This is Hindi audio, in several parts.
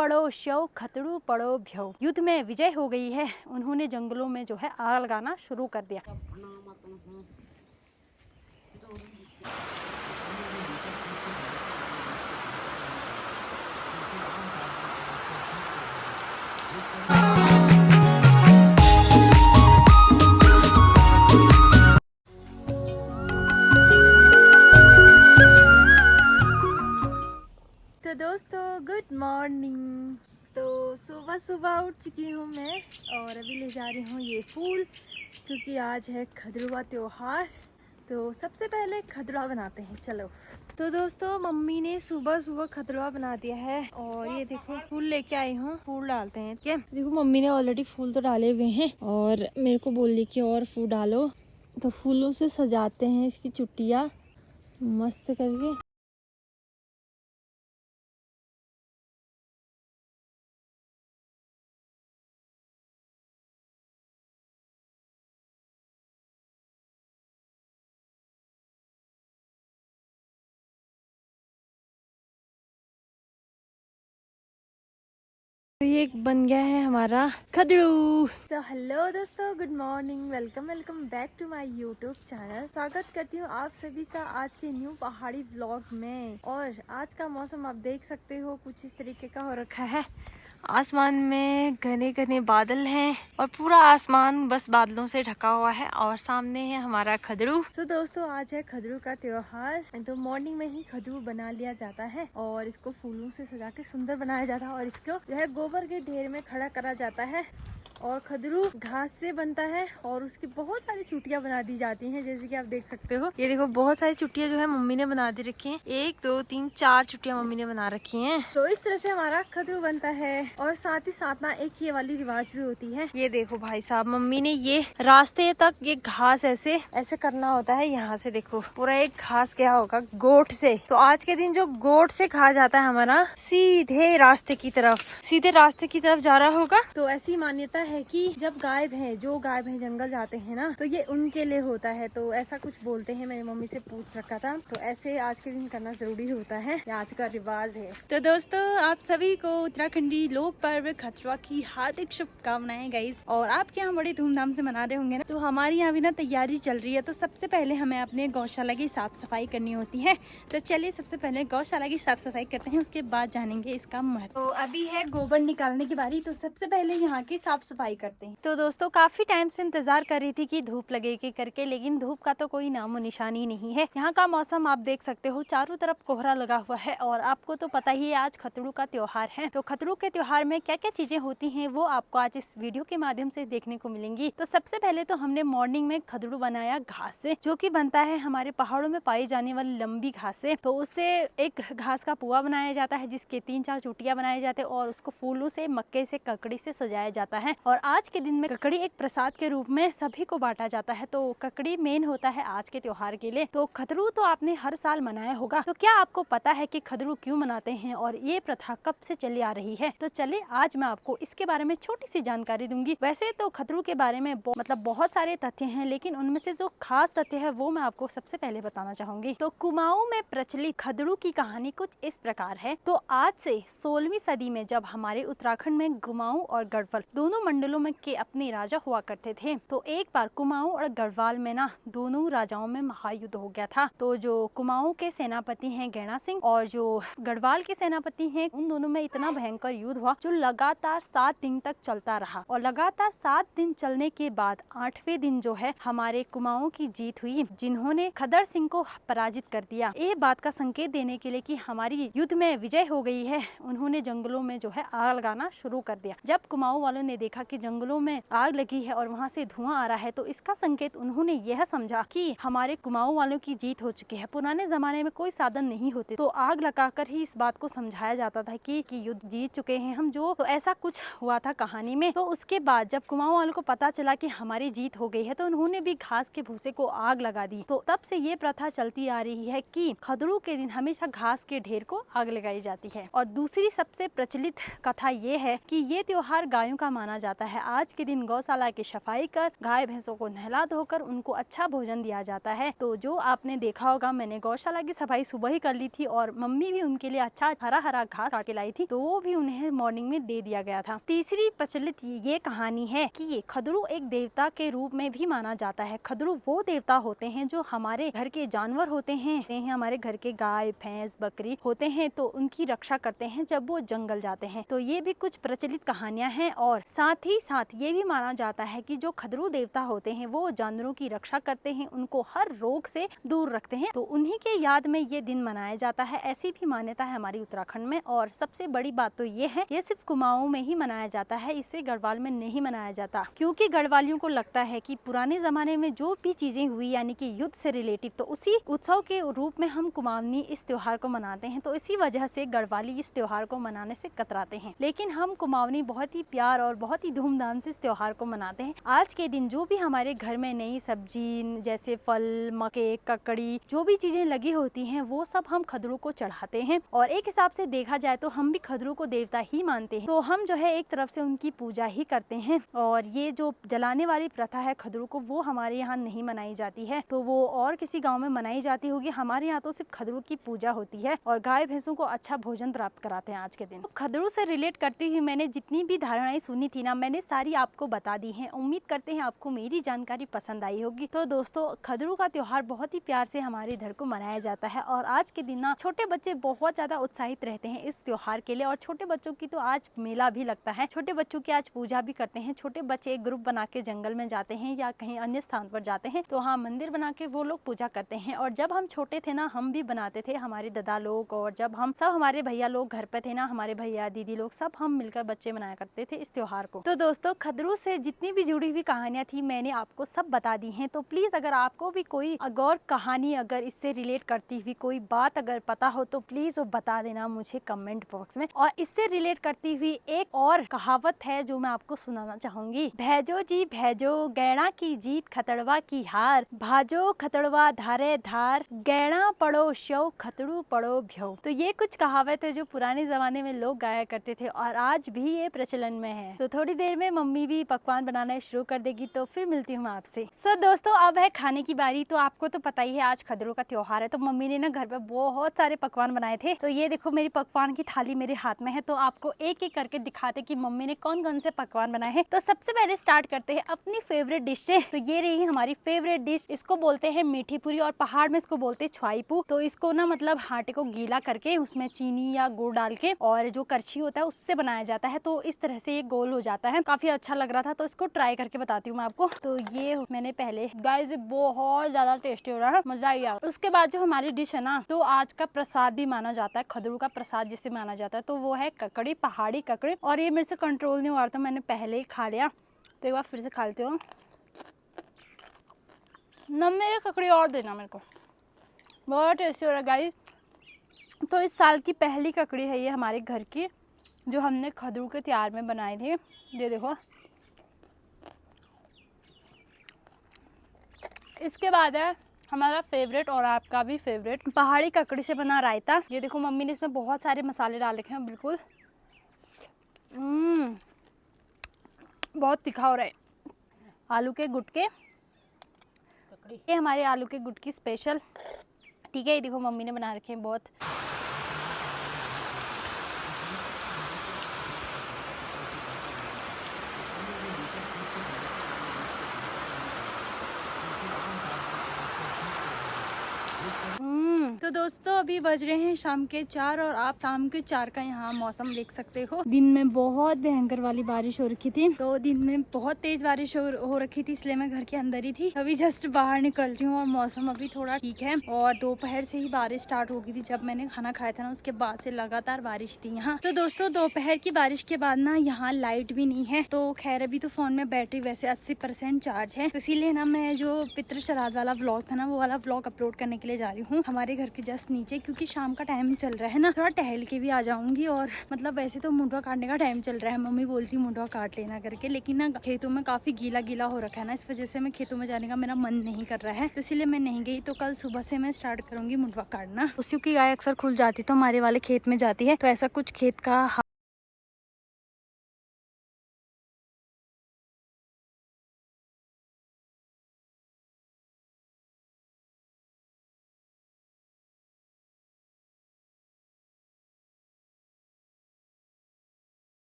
पड़ो शव खतड़ू पड़ो भ्यव। युद्ध में विजय हो गई है। उन्होंने जंगलों में जो है आग लगाना शुरू कर दिया। तो दोस्तों गुड मॉर्निंग। तो सुबह सुबह उठ चुकी हूँ मैं और अभी ले जा रही हूँ ये फूल, क्योंकि आज है खदरुआ त्योहार। तो सबसे पहले खदरुआ बनाते हैं, चलो। तो दोस्तों मम्मी ने सुबह सुबह खदरुआ बना दिया है और ये देखो फूल लेके आई हूँ, फूल डालते हैं। क्या देखो, मम्मी ने ऑलरेडी फूल तो डाले हुए हैं और मेरे को बोल दी कि और फूल डालो। तो फूलों से सजाते हैं इसकी चुटिया मस्त करके। तो ये बन गया है हमारा खदड़ू। तो हेलो दोस्तों, good morning, welcome back to my YouTube channel. स्वागत करती हूँ आप सभी का आज के न्यू पहाड़ी व्लॉग में। और आज का मौसम आप देख सकते हो कुछ इस तरीके का हो रखा है। आसमान में घने घने बादल हैं और पूरा आसमान बस बादलों से ढका हुआ है और सामने है हमारा खदड़ू। तो दोस्तों आज है खदड़ू का त्योहार। तो मॉर्निंग में ही खदड़ू बना लिया जाता है और इसको फूलों से सजा के सुंदर बनाया जाता है और इसको जो है गोबर के ढेर में खड़ा करा जाता है। और खदड़ू घास से बनता है और उसकी बहुत सारी चुटियां बना दी जाती हैं, जैसे कि आप देख सकते हो। ये देखो बहुत सारी चुटियां जो है मम्मी ने बना दी रखी हैं। 1 2 3 4 चुटियां मम्मी ने बना रखी हैं। तो इस तरह से हमारा खदड़ू बनता है। और साथ ही साथ ना एक ये वाली रिवाज भी होती है। ये देखो भाई साहब, मम्मी ने ये रास्ते तक ये घास ऐसे ऐसे करना होता है। यहाँ से देखो पूरा एक घास गया होगा गोट से। तो आज के दिन जो गोट से खा जाता है हमारा सीधे रास्ते की तरफ जा रहा होगा। तो ऐसी मान्यता है कि जब गाय भैंस जंगल जाते हैं ना, तो ये उनके लिए होता है। तो ऐसा कुछ बोलते हैं, मेरी मम्मी से पूछ रखा था। तो ऐसे आज के दिन करना जरूरी होता है, ये आज का रिवाज है। तो दोस्तों आप सभी को उत्तराखंडी लोक पर्व खदरुआ की हार्दिक शुभकामनाएं गाइस। और आपके यहाँ बड़ी धूमधाम से मना रहे होंगे ना। तो हमारी यहाँ भी ना तैयारी चल रही है। तो सबसे पहले हमें अपने गौशाला की साफ सफाई करनी होती है। तो चलिए सबसे पहले गौशाला की साफ सफाई करते हैं, उसके बाद जानेंगे इसका महत्व। तो अभी है गोबर निकालने की बारी। तो सबसे पहले यहाँ की साफ सफाई करते हैं। तो दोस्तों काफी टाइम से इंतजार कर रही थी कि धूप लगेगी करके, लेकिन धूप का तो कोई नामो निशानी नहीं है। यहाँ का मौसम आप देख सकते हो, चारों तरफ कोहरा लगा हुआ है। और आपको तो पता ही है आज खदड़ू का त्योहार है। तो खदड़ू के त्योहार में क्या क्या चीजें होती हैं वो आपको आज इस वीडियो के माध्यम से देखने को मिलेंगी। तो सबसे पहले तो हमने मॉर्निंग में खदड़ू बनाया घास से, जो कि बनता है हमारे पहाड़ों में पाई जाने वाली लंबी घास से। तो उससे एक घास का पुआ बनाया जाता है, जिसके 3-4 चुटियां बनाए जाते हैं और उसको फूलों से, मक्के से, ककड़ी से सजाया जाता है। और आज के दिन में ककड़ी एक प्रसाद के रूप में सभी को बांटा जाता है। तो ककड़ी मेन होता है आज के त्योहार के लिए। तो खदड़ू तो आपने हर साल मनाया होगा। तो क्या आपको पता है कि खदड़ू क्यों मनाते हैं और ये प्रथा कब से चली आ रही है? तो चले आज मैं आपको इसके बारे में छोटी सी जानकारी दूंगी। वैसे तो खदड़ू के बारे में बहुत सारे तथ्य हैं, लेकिन उनमें से जो खास तथ्य है वो मैं आपको सबसे पहले बताना चाहूंगी। तो कुमाऊं में प्रचलित खदड़ू की कहानी कुछ इस प्रकार है। तो आज से 16वीं सदी में जब हमारे उत्तराखंड में कुमाऊं और गढ़वाल दोनों मंडलों में के अपने राजा हुआ करते थे। तो एक बार कुमाऊं और गढ़वाल में ना दोनों राजाओं में महायुद्ध हो गया था। तो जो कुमाऊं के सेनापति हैं गैणा सिंह और जो गढ़वाल के सेनापति हैं, उन दोनों में इतना भयंकर युद्ध हुआ जो लगातार 7 दिन तक चलता रहा। और लगातार 7 दिन चलने के बाद 8वें दिन जो है हमारे कुमाऊं की जीत हुई, जिन्होंने खदर सिंह को पराजित कर दिया। ये बात का संकेत देने के लिए कि हमारी युद्ध में विजय हो गई है, उन्होंने जंगलों में जो है आग लगाना शुरू कर दिया। जब कुमाऊं वालों ने देखा कि जंगलों में आग लगी है और वहां से धुआं आ रहा है, तो इसका संकेत उन्होंने यह समझा कि हमारे कुमाऊं वालों की जीत हो चुकी है। पुराने जमाने में कोई साधन नहीं होते, तो आग लगाकर ही इस बात को समझाया जाता था कि युद्ध जीत चुके हैं हम जो। तो ऐसा कुछ हुआ था कहानी में। तो उसके बाद जब कुमाऊं वालों को पता चला कि हमारी जीत हो गई है, तो उन्होंने भी घास के भूसे को आग लगा दी। तो तब से ये प्रथा चलती आ रही है कि खदड़ू के दिन हमेशा घास के ढेर को आग लगाई जाती है। और दूसरी सबसे प्रचलित कथा ये है कि ये त्योहार गायों का माना जाता जाता है। आज के दिन गौशाला की सफाई कर गाय भैंसों को नहला धोकर उनको अच्छा भोजन दिया जाता है। तो जो आपने देखा होगा, मैंने गौशाला की सफाई सुबह ही कर ली थी और मम्मी भी उनके लिए अच्छा हरा हरा घास काट के लाई थी, तो वो भी उन्हें मॉर्निंग में दे दिया गया था। तीसरी प्रचलित ये कहानी है कि ये खदड़ू एक देवता के रूप में भी माना जाता है। खदड़ू वो देवता होते हैं जो हमारे घर के जानवर होते हैं, हमारे घर के गाय भैंस बकरी होते हैं, तो उनकी रक्षा करते हैं जब वो जंगल जाते हैं। तो ये भी कुछ प्रचलित कहानियां हैं। और साथ ही साथ ये भी माना जाता है कि जो खदड़ू देवता होते हैं वो जानवरों की रक्षा करते हैं, उनको हर रोग से दूर रखते हैं। तो उन्हीं के याद में ये दिन मनाया जाता है। ऐसी भी मान्यता है हमारी उत्तराखंड में। और सबसे बड़ी बात तो ये है, ये सिर्फ कुमाऊं में ही मनाया जाता है, इसे गढ़वाल में नहीं मनाया जाता, क्योंकि गढ़वालियों को लगता है कि पुराने जमाने में जो भी चीजें हुई यानी कि युद्ध से रिलेटिव, तो उसी उत्सव के रूप में हम कुमाऊनी इस त्योहार को मनाते हैं। तो इसी वजह से गढ़वाली इस त्योहार को मनाने से कतराते हैं। लेकिन हम कुमाऊनी बहुत ही प्यार और बहुत ही धूमधाम से इस त्योहार को मनाते हैं। आज के दिन जो भी हमारे घर में नई सब्जी जैसे फल, मक्के, ककड़ी, जो भी चीजें लगी होती हैं, वो सब हम खदड़ू को चढ़ाते हैं। और एक हिसाब से देखा जाए तो हम भी खदड़ू को देवता ही मानते हैं। तो हम जो है एक तरफ से उनकी पूजा ही करते हैं। और ये जो जलाने वाली प्रथा है खदड़ू को, वो हमारे यहाँ नहीं मनाई जाती है। तो वो और किसी गाँव में मनाई जाती होगी। हमारे यहाँ तो सिर्फ खदड़ू की पूजा होती है और गाय भैंसों को अच्छा भोजन प्राप्त कराते हैं आज के दिन। तो खदड़ू से रिलेट करती हुई मैंने जितनी भी धारणाएं सुनी थी ना, मैंने सारी आपको बता दी हैं। उम्मीद करते हैं आपको मेरी जानकारी पसंद आई होगी। तो दोस्तों, खदड़ू का त्योहार बहुत ही प्यार से हमारे इधर को मनाया जाता है। और आज के दिन ना छोटे बच्चे बहुत ज्यादा उत्साहित रहते हैं इस त्योहार के लिए। और छोटे बच्चों की तो आज मेला भी लगता है, छोटे बच्चों की आज पूजा भी करते हैं। छोटे बच्चे एक ग्रुप बना के जंगल में जाते हैं या कहीं अन्य स्थान पर जाते हैं, तो हाँ मंदिर बना के वो लोग पूजा करते हैं। और जब हम छोटे थे ना, हम भी बनाते थे, हमारे दादा लोग, और जब हम सब हमारे भैया लोग घर पे थे ना, हमारे भैया दीदी लोग सब हम मिलकर बच्चे मनाया करते थे इस त्योहार को। तो दोस्तों, खदड़ू से जितनी भी जुड़ी हुई कहानियां थी मैंने आपको सब बता दी हैं। तो प्लीज अगर आपको भी कोई और कहानी अगर इससे रिलेट करती हुई कोई बात अगर पता हो तो प्लीज वो बता देना मुझे कमेंट बॉक्स में। और इससे रिलेट करती हुई एक और कहावत है जो मैं आपको सुनाना चाहूंगी। भैजो जी भैजो, गैणा की जीत खतड़वा की हार, भाजो खतड़वा धारे धार, गैणा पड़ो शव खतड़ू पड़ो भ्यो। तो ये कुछ कहावत है जो पुराने जमाने में लोग गाया करते थे और आज भी ये प्रचलन में है। तो थोड़ी देर में मम्मी भी पकवान बनाना शुरू कर देगी, तो फिर मिलती हूँ आपसे। सो दोस्तों, अब है खाने की बारी। तो आपको तो पता ही है आज खदड़ू का त्योहार है, तो मम्मी ने ना घर पे बहुत सारे पकवान बनाए थे। तो ये देखो मेरी पकवान की थाली मेरे हाथ में है, तो आपको एक एक करके दिखाते कि मम्मी ने कौन कौन से पकवान बनाए हैं। तो सबसे पहले स्टार्ट करते हैं अपनी फेवरेट डिश से। तो ये रही हमारी फेवरेट डिश, इसको बोलते हैं मीठी पूरी और पहाड़ में इसको बोलते हैं छुआईपू। तो इसको ना मतलब आटे को गीला करके उसमें चीनी या गुड़ डाल के और जो करछी होता है उससे बनाया जाता है। तो इस तरह से ये गोल हो जाता है, काफी अच्छा लग रहा था। तो इसको ट्राई करके बताती हूँ मैं आपको। तो ये मैंने पहले, गाइस बहुत ज्यादा टेस्टी हो रहा है, मजा ही आ। उसके बाद जो हमारी डिश है ना, तो आज का प्रसाद भी माना जाता है, खदड़ू का प्रसाद जिसे माना जाता है, तो वो है ककड़ी, पहाड़ी ककड़ी। और ये मेरे से कंट्रोल नहीं हो रहा था, मैंने पहले ही खा लिया। तो एक बार फिर से खा लेती हूँ। नम्मे ककड़ी और देना मेरे को, बहुत टेस्टी हो रहा है गाइस। तो इस साल की पहली ककड़ी है ये हमारे घर की, जो हमने खदड़ू के त्योहार में बनाई थी। ये देखो। इसके बाद है हमारा फेवरेट और आपका भी फेवरेट, पहाड़ी ककड़ी से बना रायता। ये देखो मम्मी ने इसमें बहुत सारे मसाले डाल रखे हैं, बिल्कुल बहुत तीखा हो रहा है। आलू के गुटके, ये हमारे आलू के गुटकी स्पेशल, ठीक है। ये देखो मम्मी ने बना रखे हैं बहुत। तो दोस्तों अभी बज रहे हैं शाम के 4 और आप शाम के 4 का यहाँ मौसम देख सकते हो। दिन में बहुत भयंकर वाली बारिश हो रखी थी, तो दिन में बहुत तेज बारिश हो रखी थी, इसलिए मैं घर के अंदर ही थी। अभी जस्ट बाहर निकल रही हूँ और मौसम अभी थोड़ा ठीक है। और दोपहर से ही बारिश स्टार्ट हो गई थी, जब मैंने खाना खाया था ना उसके बाद से लगातार बारिश थी यहाँ। तो दोस्तों दोपहर की बारिश के बाद ना यहाँ लाइट भी नहीं है। तो खैर अभी तो फोन में बैटरी वैसे 80% चार्ज है, तो इसीलिए ना मैं जो पितृ श्राद्ध वाला व्लॉग था ना, वो वाला व्लॉग अपलोड करने के लिए जा रही हूँ हमारे घर के जस्ट नीचे, क्योंकि शाम का टाइम चल रहा है ना, थोड़ा टहल के भी आ जाऊंगी। और मतलब वैसे तो मुंडवा काटने का टाइम चल रहा है, मम्मी बोलती मुंडवा काट लेना करके, लेकिन ना खेतों में काफी गीला गीला हो रखा है ना, इस वजह से मैं खेतों में जाने का मेरा मन नहीं कर रहा है, तो इसलिए मैं नहीं गई। तो कल सुबह से मैं स्टार्ट करूंगी मुंडवा काटना। उसी की गाय अक्सर खुल जाती तो हमारे वाले खेत में जाती है, तो ऐसा कुछ खेत का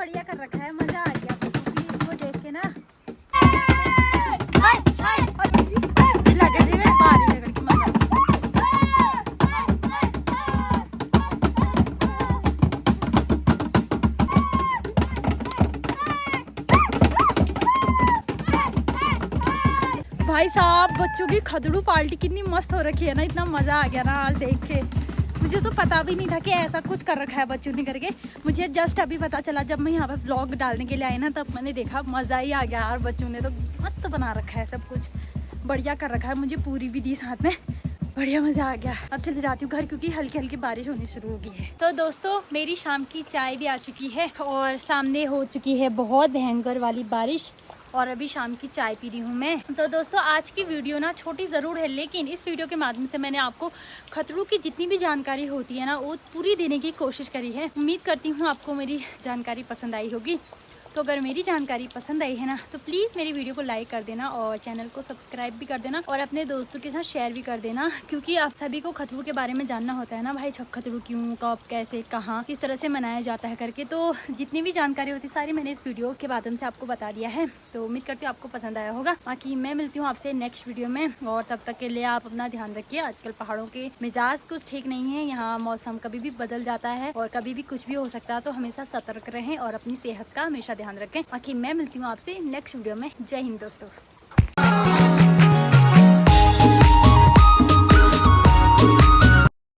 बढ़िया कर रखा है, मजा आ गया वो देख के ना। लगे जी मैं बाहर ही के मजा। भाई साहब बच्चों की खदड़ू पार्टी कितनी मस्त हो रखी है ना, इतना मजा आ गया ना हाल देख के। मुझे तो पता भी नहीं था कि ऐसा कुछ कर रखा है बच्चों ने करके। मुझे जस्ट अभी पता चला जब मैं यहाँ पे व्लॉग डालने के लिए आई ना, तब मैंने देखा मज़ा ही आ गया यार। बच्चों ने तो मस्त बना रखा है, सब कुछ बढ़िया कर रखा है। मुझे पूरी भी दी साथ में, बढ़िया मज़ा आ गया। अब चले जाती हूँ घर क्योंकि हल्की हल्की बारिश होनी शुरू हो गई है। तो दोस्तों मेरी शाम की चाय भी आ चुकी है और सामने हो चुकी है बहुत भयंकर वाली बारिश और अभी शाम की चाय पी रही हूँ मैं। तो दोस्तों आज की वीडियो ना छोटी ज़रूर है, लेकिन इस वीडियो के माध्यम से मैंने आपको खतरों की जितनी भी जानकारी होती है ना वो पूरी देने की कोशिश करी है। उम्मीद करती हूँ आपको मेरी जानकारी पसंद आई होगी। तो अगर मेरी जानकारी पसंद आई है ना तो प्लीज़ मेरी वीडियो को लाइक कर देना और चैनल को सब्सक्राइब भी कर देना और अपने दोस्तों के साथ शेयर भी कर देना, क्योंकि आप सभी को खतरों के बारे में जानना होता है ना भाई। खतरों क्यों, कब, कैसे, कहाँ, किस तरह से मनाया जाता है करके। तो जितनी भी जानकारी होती सारी मैंने इस वीडियो के माध्यम से आपको बता दिया है। तो उम्मीद करती हूँ आपको पसंद आया होगा। बाकी मैं मिलती हूँ आपसे नेक्स्ट वीडियो में और तब तक के लिए आप अपना ध्यान रखिए। आजकल पहाड़ों के मिजाज कुछ ठीक नहीं है, यहाँ मौसम कभी भी बदल जाता है और कभी भी कुछ भी हो सकता है। तो हमेशा सतर्क रहें और अपनी सेहत का हमेशा ध्यान रखें। बाकी मैं मिलती हूँ आपसे नेक्स्ट वीडियो में। जय हिंद दोस्तों।